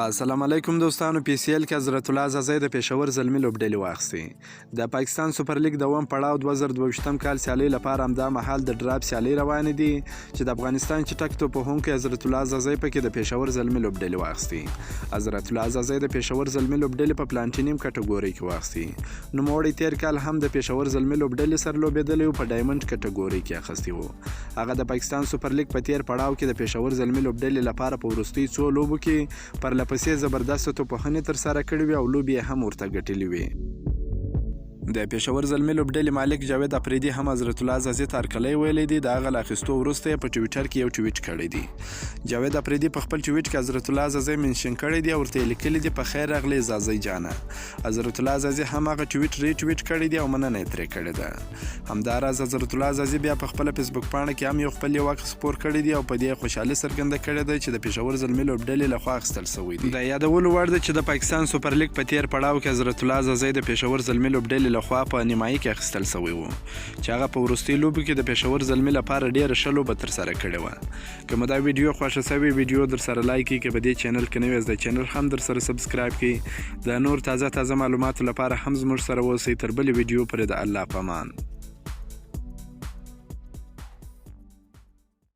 السلام علیکم دوستانو. پی سی ایل کې حضرت الله عزازی د پېښور زلمي لوبډلې واخیستې. د پاکستان سوپر لیګ دوم پړاو 2022 کال سیالۍ لپاره همدا مهال د ډراپ سیالۍ روانې دي چې د افغانستان چټک توپوهونکی حضرت الله عزازی پکې د پېښور زلمي لوبډلې واخیستې. حضرت الله عزازی د پېښور زلمي لوبډلې په پلانټینیم کټګورۍ کې واخیستې. نوموړی تیر کال هم د پېښور زلمي لوبډلې سره لوبېدلی و، په ډایمنډ کټګورۍ کې اخیستی و. هغه د پاکستان سوپر لیګ په تیر پړاو کې د پېښور زلمي لوبډلې لپاره په وروستیو څو لوبو کې پرلپسې زبردست توپوهنې ترسره کړې وې او لوبې یې هم ورته ګټلې وې. د پېښور زلمي لوبډلې مالک جاوید افریدي هم حضرت الله عزازی ته هرکلی ویلی دی. د هغه له اخیستو وروسته یې په ټویټر کې یو ټویټ کړی دی. جاوید افریدي په خپل ټویټ کې حضرت الله عزازی منشن کړی دی او ورته یې لیکلي دي په خیر راغلی عزازی جانه. حضرت الله عزازی هم هغه ټویټ ریټویټ کړی دی او مننه یې ترې کړې ده. همداراز حضرت الله عزازی بیا په خپله فیسبوک پاڼه کې هم یو خپل یو عکس خپور کړی دی او په دې خوشحالي څرګنده کړې ده چې د پېښور زلمي لوبډلې لخوا اخیستل سوی دی. د یادولو وړ ده چې د پاکستان سوپر لیګ په تیر پړاو کې حضرت الله عزازی د پېښور زلمي لوبډلې لخوا په نیمایي کې اخیستل سوی و چې هغه په وروستي لوبو کې د پېښور زلمي لپاره ډېره ښه لوبه ترسره کړې وه. که مو دا ویډیو خوښه سوې ویډیو در سره لایک کړئ، که په دې چینل کې نوی یاست د چینل هم در سره سبسکرایب کړئ. د نور تازه معلوماتو لپاره هم زموږ سره اوسئ. تر بلې ویډیو پورې د الله په امان.